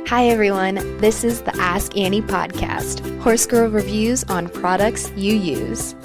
Hi everyone, this is the Ask Annie podcast, Horse Girl reviews on products you use.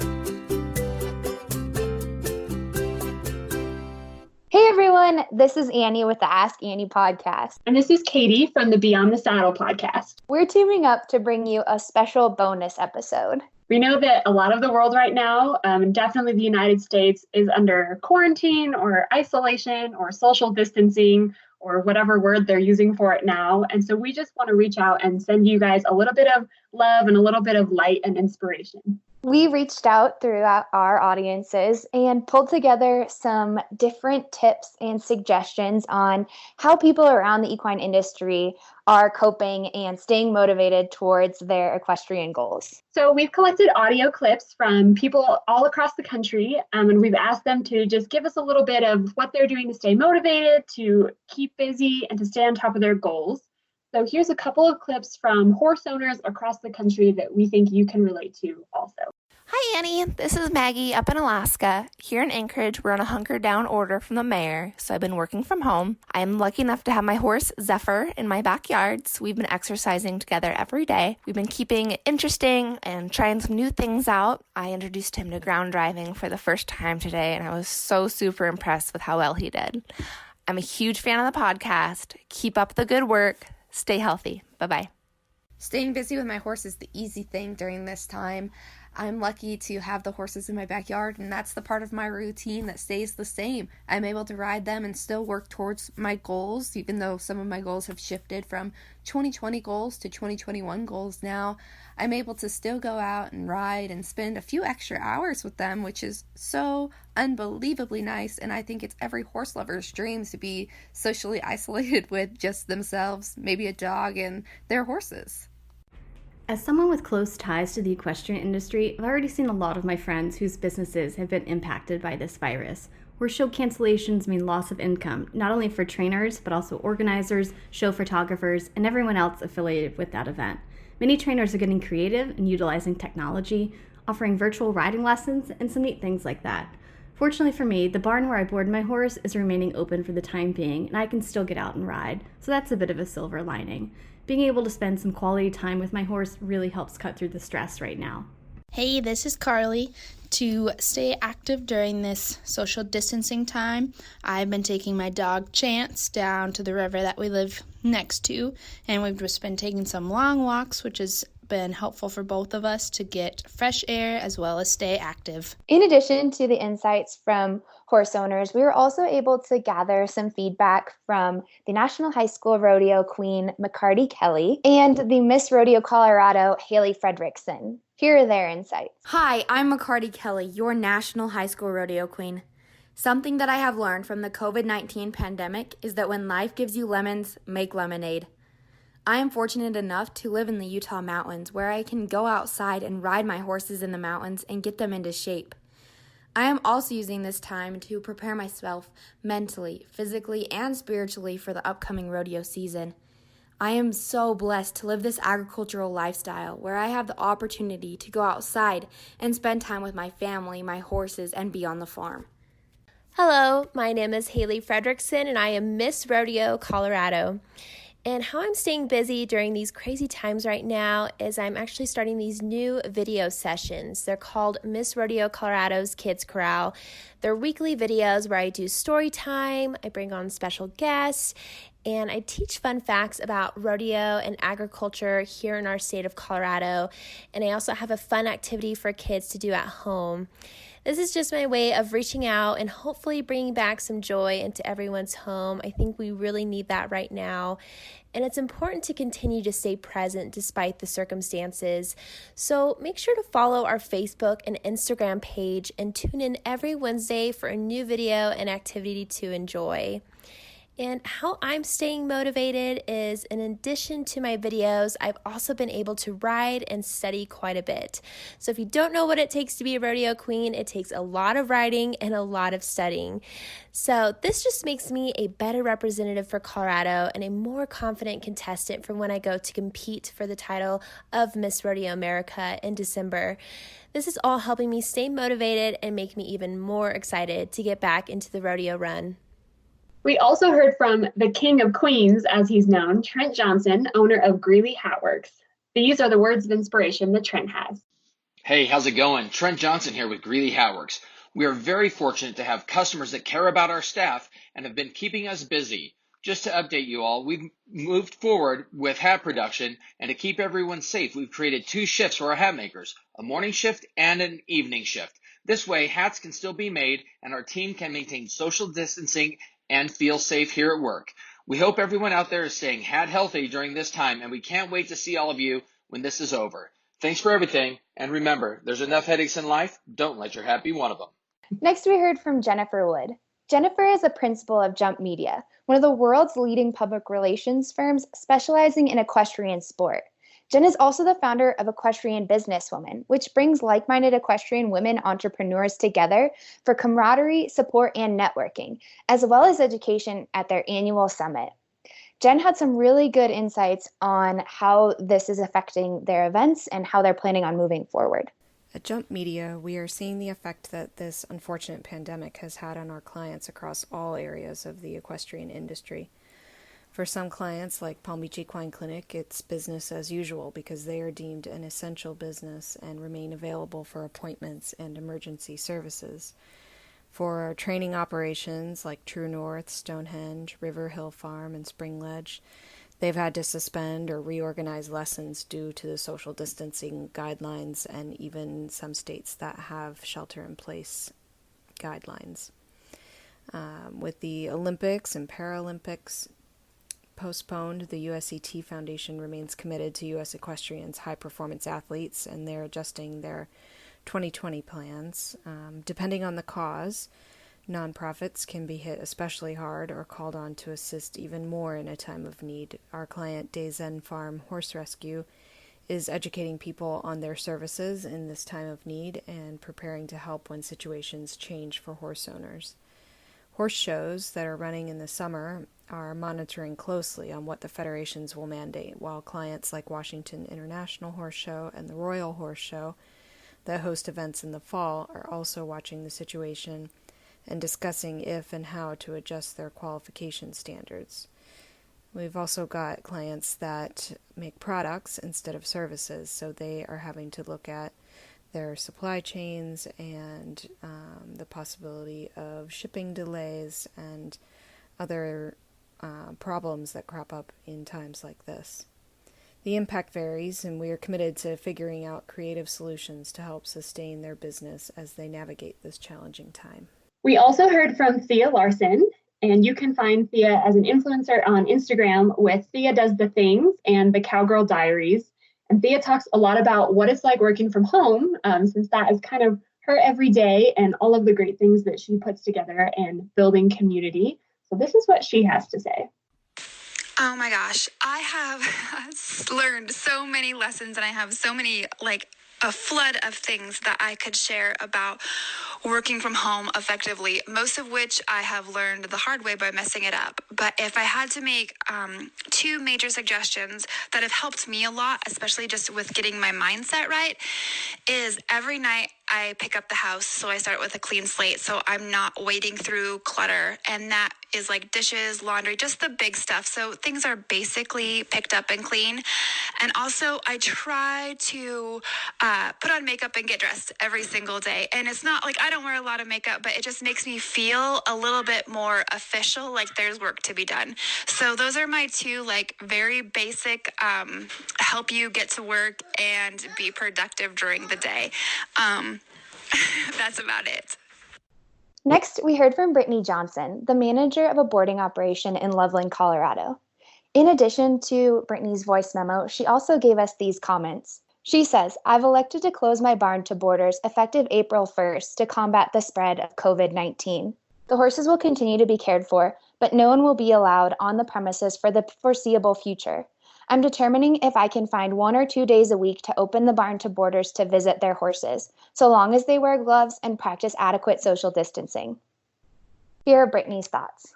Hey everyone, this is Annie with the Ask Annie podcast. And this is Katie from the Beyond the Saddle podcast. We're teaming up to bring you a special bonus episode. We know that a lot of the world right now, definitely the United States, is under quarantine or isolation or social distancing or whatever word they're using for it now. And so we just want to reach out and send you guys a little bit of love and a little bit of light and inspiration. We reached out throughout our audiences and pulled together some different tips and suggestions on how people around the equine industry are coping and staying motivated towards their equestrian goals. So we've collected audio clips from people all across the country, and we've asked them to just give us a little bit of what they're doing to stay motivated, to keep busy, and to stay on top of their goals. So here's a couple of clips from horse owners across the country that we think you can relate to also. Hi Annie, this is Maggie up in Alaska. Here in Anchorage, we're on a hunker down order from the mayor, so I've been working from home. I'm lucky enough to have my horse Zephyr in my backyard, so we've been exercising together every day. We've been keeping it interesting and trying some new things out. I introduced him to ground driving for the first time today, and I was so super impressed with how well he did. I'm a huge fan of the podcast. Keep up the good work. Stay healthy. Bye-bye. Staying busy with my horse is the easy thing during this time. I'm lucky to have the horses in my backyard, and that's the part of my routine that stays the same. I'm able to ride them and still work towards my goals, even though some of my goals have shifted from 2020 goals to 2021 goals now. I'm able to still go out and ride and spend a few extra hours with them, which is so unbelievably nice, and I think it's every horse lover's dream to be socially isolated with just themselves, maybe a dog, and their horses. As someone with close ties to the equestrian industry, I've already seen a lot of my friends whose businesses have been impacted by this virus, where show cancellations mean loss of income, not only for trainers, but also organizers, show photographers, and everyone else affiliated with that event. Many trainers are getting creative and utilizing technology, offering virtual riding lessons, and some neat things like that. Fortunately for me, the barn where I board my horse is remaining open for the time being, and I can still get out and ride, so that's a bit of a silver lining. Being able to spend some quality time with my horse really helps cut through the stress right now. Hey, this is Carly. To stay active during this social distancing time, I've been taking my dog Chance down to the river that we live next to, and we've just been taking some long walks, which has been helpful for both of us to get fresh air as well as stay active. In addition to the insights from horse owners, we were also able to gather some feedback from the National High School Rodeo Queen, McCarty Kelly, and the Miss Rodeo Colorado, Haley Fredrickson. Here are their insights. Hi, I'm McCarty Kelly, your National High School Rodeo Queen. Something that I have learned from the COVID-19 pandemic is that when life gives you lemons, make lemonade. I am fortunate enough to live in the Utah mountains where I can go outside and ride my horses in the mountains and get them into shape. I am also using this time to prepare myself mentally, physically, and spiritually for the upcoming rodeo season. I am so blessed to live this agricultural lifestyle where I have the opportunity to go outside and spend time with my family, my horses, and be on the farm. Hello, my name is Haley Fredrickson, and I am Miss Rodeo Colorado. And how I'm staying busy during these crazy times right now is I'm actually starting these new video sessions. They're called Miss Rodeo Colorado's Kids Corral. They're weekly videos where I do story time, I bring on special guests, and I teach fun facts about rodeo and agriculture here in our state of Colorado. And I also have a fun activity for kids to do at home. This is just my way of reaching out and hopefully bringing back some joy into everyone's home. I think we really need that right now. And it's important to continue to stay present despite the circumstances. So make sure to follow our Facebook and Instagram page and tune in every Wednesday for a new video and activity to enjoy. And how I'm staying motivated is, in addition to my videos, I've also been able to ride and study quite a bit. So if you don't know what it takes to be a rodeo queen, it takes a lot of riding and a lot of studying. So this just makes me a better representative for Colorado and a more confident contestant for when I go to compete for the title of Miss Rodeo America in December. This is all helping me stay motivated and make me even more excited to get back into the rodeo run. We also heard from the King of Queens, as he's known, Trent Johnson, owner of Greeley Hatworks. These are the words of inspiration that Trent has. Hey, how's it going? Trent Johnson here with Greeley Hatworks. We are very fortunate to have customers that care about our staff and have been keeping us busy. Just to update you all, we've moved forward with hat production, and to keep everyone safe, we've created 2 shifts for our hat makers, a morning shift and an evening shift. This way, hats can still be made and our team can maintain social distancing and feel safe here at work. We hope everyone out there is staying hat healthy during this time, and we can't wait to see all of you when this is over. Thanks for everything, and remember, there's enough headaches in life. Don't let your hat be one of them. Next, we heard from Jennifer Wood. Jennifer is a principal of Jump Media, one of the world's leading public relations firms specializing in equestrian sport. Jen is also the founder of Equestrian Businesswoman, which brings like-minded equestrian women entrepreneurs together for camaraderie, support, and networking, as well as education at their annual summit. Jen had some really good insights on how this is affecting their events and how they're planning on moving forward. At Jump Media, we are seeing the effect that this unfortunate pandemic has had on our clients across all areas of the equestrian industry. For some clients, like Palm Beach Equine Clinic, it's business as usual because they are deemed an essential business and remain available for appointments and emergency services. For our training operations like True North, Stonehenge, River Hill Farm, and Spring Ledge, they've had to suspend or reorganize lessons due to the social distancing guidelines and even some states that have shelter-in-place guidelines. With the Olympics and Paralympics postponed, the USET Foundation remains committed to U.S. equestrians' high-performance athletes, and they're adjusting their 2020 plans. Depending on the cause, nonprofits can be hit especially hard or called on to assist even more in a time of need. Our client, Day Zen Farm Horse Rescue, is educating people on their services in this time of need and preparing to help when situations change for horse owners. Horse shows that are running in the summer are monitoring closely on what the federations will mandate, while clients like Washington International Horse Show and the Royal Horse Show that host events in the fall are also watching the situation and discussing if and how to adjust their qualification standards. We've also got clients that make products instead of services, so they are having to look at their supply chains and the possibility of shipping delays and other problems that crop up in times like this. The impact varies, and we are committed to figuring out creative solutions to help sustain their business as they navigate this challenging time. We also heard from Thea Larson, and you can find Thea as an influencer on Instagram with Thea Does the Things and the Cowgirl Diaries. And Thea talks a lot about what it's like working from home, since that is kind of her everyday and all of the great things that she puts together and building community. So this is what she has to say. Oh my gosh, I have learned so many lessons, and I have so many, a flood of things that I could share about working from home effectively, most of which I have learned the hard way by messing it up. But if I had to make 2 major suggestions that have helped me a lot, especially just with getting my mindset right, is every night I pick up the house, so I start with a clean slate, so I'm not wading through clutter, and that is like dishes, laundry, just the big stuff, so things are basically picked up and clean. And also, I try to put on makeup and get dressed every single day, and it's not like I don't wear a lot of makeup, but it just makes me feel a little bit more official, like there's work to be done. So those are my 2 very basic help you get to work and be productive during the day. That's about it. Next, we heard from Brittany Johnson, the manager of a boarding operation in Loveland, Colorado. In addition to Brittany's voice memo, she also gave us these comments. She says, "I've elected to close my barn to boarders effective April 1st to combat the spread of COVID-19. The horses will continue to be cared for, but no one will be allowed on the premises for the foreseeable future. I'm determining if I can find 1 or 2 days a week to open the barn to boarders to visit their horses, so long as they wear gloves and practice adequate social distancing." Here are Brittany's thoughts.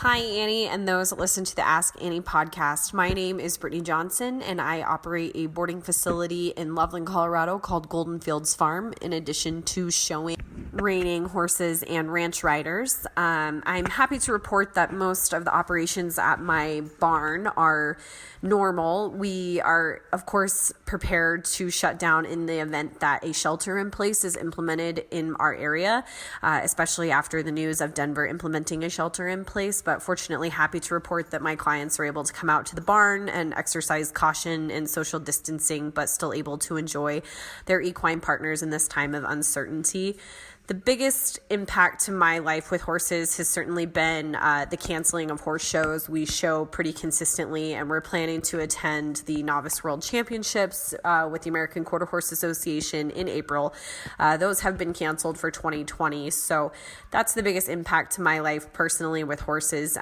Hi, Annie, and those that listen to the Ask Annie podcast. My name is Brittany Johnson, and I operate a boarding facility in Loveland, Colorado called Golden Fields Farm, in addition to showing reining horses and ranch riders. I'm happy to report that most of the operations at my barn are normal. We are, of course, prepared to shut down in the event that a shelter in place is implemented in our area, especially after the news of Denver implementing a shelter in place. But fortunately, happy to report that my clients are able to come out to the barn and exercise caution and social distancing, but still able to enjoy their equine partners in this time of uncertainty. The biggest impact to my life with horses has certainly been the canceling of horse shows. We show pretty consistently, and we're planning to attend the Novice World Championships with the American Quarter Horse Association in April. Those have been canceled for 2020, so that's the biggest impact to my life personally with horses.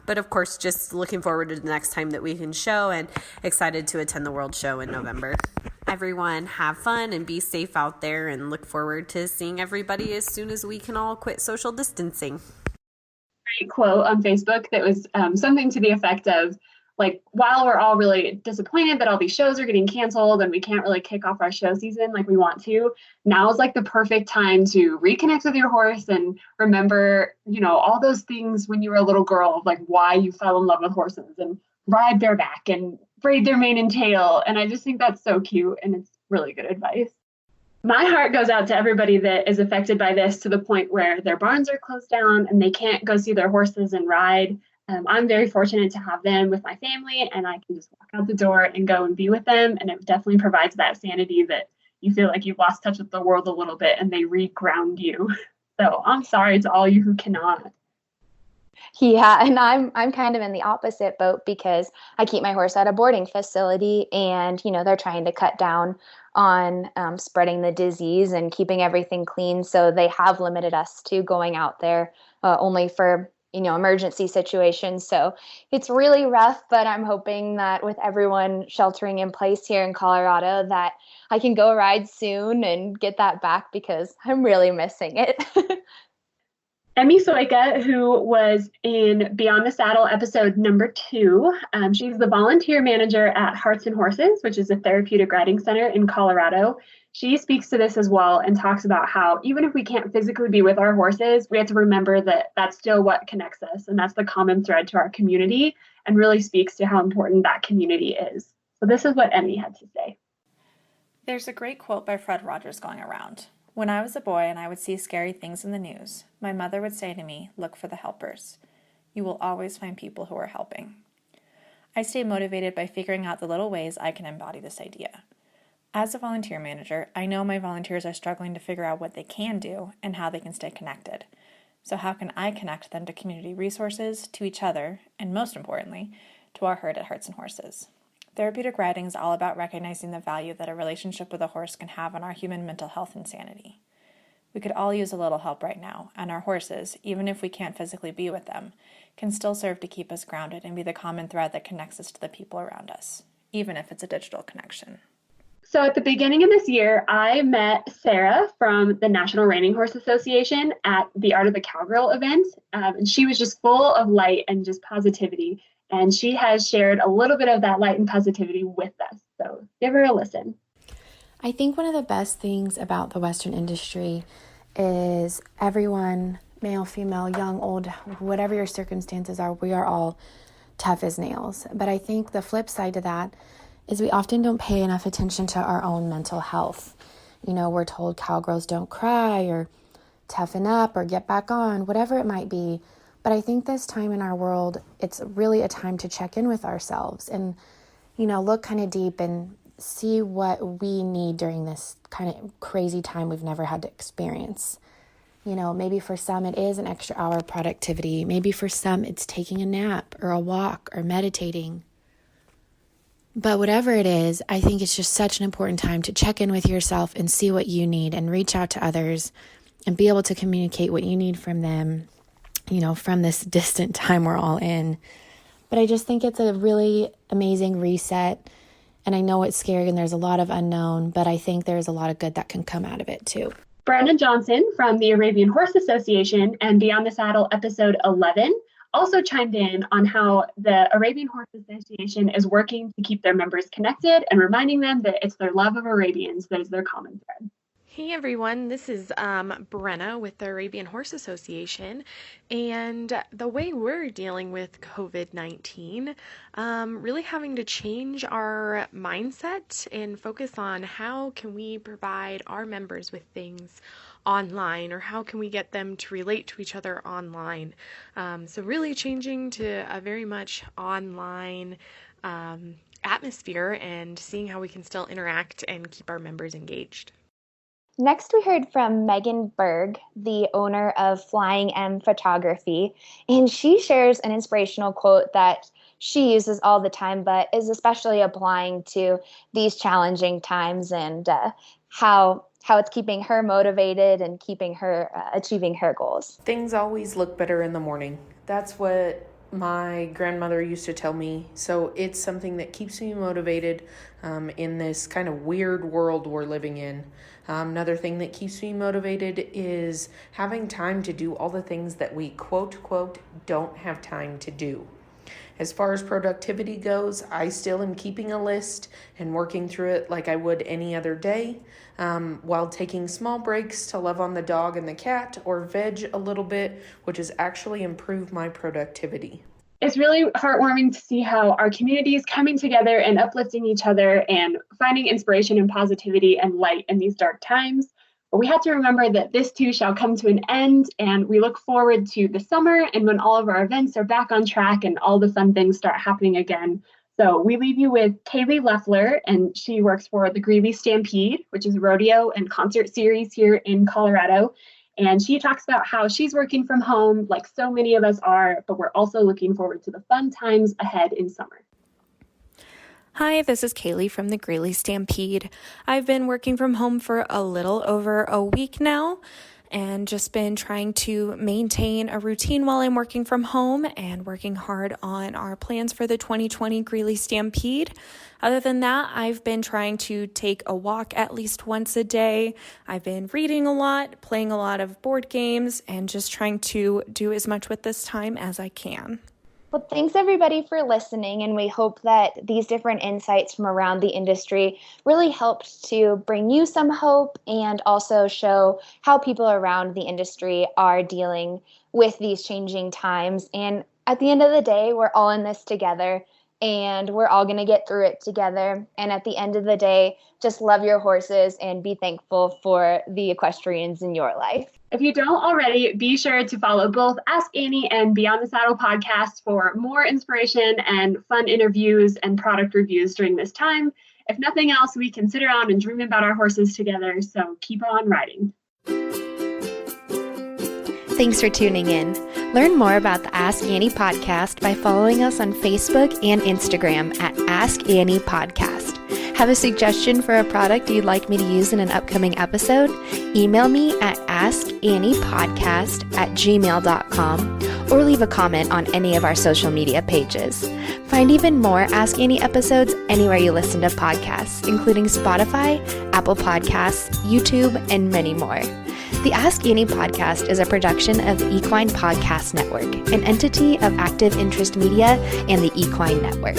But of course, just looking forward to the next time that we can show, and excited to attend the World Show in November. Everyone have fun and be safe out there, and look forward to seeing everybody as soon as we can all quit social distancing. Great quote on Facebook that was something to the effect of, like, while we're all really disappointed that all these shows are getting canceled and we can't really kick off our show season like we want to, now is like the perfect time to reconnect with your horse and remember, all those things when you were a little girl of like why you fell in love with horses, and ride bareback and braid their mane and tail. And I just think that's so cute, and it's really good advice. My heart goes out to everybody that is affected by this, to the point where their barns are closed down and they can't go see their horses and ride. I'm very fortunate to have them with my family, and I can just walk out the door and go and be with them. And it definitely provides that sanity that you feel like you've lost touch with the world a little bit and they reground you. So I'm sorry to all you who cannot. Yeah, and I'm kind of in the opposite boat, because I keep my horse at a boarding facility, and they're trying to cut down on spreading the disease and keeping everything clean. So they have limited us to going out there only for emergency situations. So it's really rough, but I'm hoping that with everyone sheltering in place here in Colorado, that I can go ride soon and get that back, because I'm really missing it. Emmy Soika, who was in Beyond the Saddle episode number 2, she's the volunteer manager at Hearts and Horses, which is a therapeutic riding center in Colorado. She speaks to this as well and talks about how even if we can't physically be with our horses, we have to remember that that's still what connects us, and that's the common thread to our community, and really speaks to how important that community is. So this is what Emmy had to say. There's a great quote by Fred Rogers going around. When I was a boy and I would see scary things in the news, my mother would say to me, "Look for the helpers. You will always find people who are helping." I stay motivated by figuring out the little ways I can embody this idea. As a volunteer manager, I know my volunteers are struggling to figure out what they can do and how they can stay connected. So how can I connect them to community resources, to each other, and most importantly, to our herd at Hearts and Horses? Therapeutic riding is all about recognizing the value that a relationship with a horse can have on our human mental health and sanity. We could all use a little help right now, and our horses, even if we can't physically be with them, can still serve to keep us grounded and be the common thread that connects us to the people around us, even if it's a digital connection. So at the beginning of this year, I met Sarah from the National Reining Horse Association at the Art of the Cowgirl event, and she was just full of light and just positivity. And she has shared a little bit of that light and positivity with us. So give her a listen. I think one of the best things about the Western industry is everyone, male, female, young, old, whatever your circumstances are, we are all tough as nails. But I think the flip side to that is we often don't pay enough attention to our own mental health. We're told cowgirls don't cry, or toughen up, or get back on, whatever it might be. But I think this time in our world, it's really a time to check in with ourselves and, look kind of deep and see what we need during this kind of crazy time we've never had to experience. Maybe for some it is an extra hour of productivity. Maybe for some it's taking a nap or a walk or meditating. But whatever it is, I think it's just such an important time to check in with yourself and see what you need and reach out to others and be able to communicate what you need from them, from this distant time we're all in. But I just think it's a really amazing reset. And I know it's scary and there's a lot of unknown, but I think there's a lot of good that can come out of it too. Brandon Johnson from the Arabian Horse Association and Beyond the Saddle episode 11 also chimed in on how the Arabian Horse Association is working to keep their members connected and reminding them that it's their love of Arabians that is their common thread. Hey everyone, this is Brenna with the Arabian Horse Association, and the way we're dealing with COVID-19, really having to change our mindset and focus on how can we provide our members with things online, or how can we get them to relate to each other online. So really changing to a very much online atmosphere and seeing how we can still interact and keep our members engaged. Next, we heard from Megan Berg, the owner of Flying M Photography, and she shares an inspirational quote that she uses all the time, but is especially applying to these challenging times, and how it's keeping her motivated and keeping her achieving her goals. Things always look better in the morning. That's what my grandmother used to tell me. So it's something that keeps me motivated in this kind of weird world we're living in. Another thing that keeps me motivated is having time to do all the things that we quote don't have time to do. As far as productivity goes, I still am keeping a list and working through it like I would any other day, while taking small breaks to love on the dog and the cat or veg a little bit, which has actually improved my productivity. It's really heartwarming to see how our community is coming together and uplifting each other and finding inspiration and positivity and light in these dark times. But we have to remember that this too shall come to an end, and we look forward to the summer and when all of our events are back on track and all the fun things start happening again. So we leave you with Kaylee Leffler, and she works for the Greeley Stampede, which is a rodeo and concert series here in Colorado. And she talks about how she's working from home like so many of us are, but we're also looking forward to the fun times ahead in summer. Hi, this is Kaylee from the Greeley Stampede. I've been working from home for a little over a week now and just been trying to maintain a routine while I'm working from home and working hard on our plans for the 2020 Greeley Stampede. Other than that, I've been trying to take a walk at least once a day. I've been reading a lot, playing a lot of board games, and just trying to do as much with this time as I can. Well, thanks everybody for listening, and we hope that these different insights from around the industry really helped to bring you some hope and also show how people around the industry are dealing with these changing times. And at the end of the day, we're all in this together, and we're all going to get through it together. And at the end of the day, just love your horses and be thankful for the equestrians in your life. If you don't already, be sure to follow both Ask Annie and Beyond the Saddle podcast for more inspiration and fun interviews and product reviews during this time. If nothing else, we can sit around and dream about our horses together, so keep on riding. Thanks for tuning in. Learn more about the Ask Annie podcast by following us on Facebook and Instagram at Ask Annie Podcast. Have a suggestion for a product you'd like me to use in an upcoming episode? Email me at askanniepodcast@gmail.com or leave a comment on any of our social media pages. Find even more Ask Annie episodes anywhere you listen to podcasts, including Spotify, Apple Podcasts, YouTube, and many more. The Ask Annie podcast is a production of the Equine Podcast Network, an entity of Active Interest Media and the Equine Network.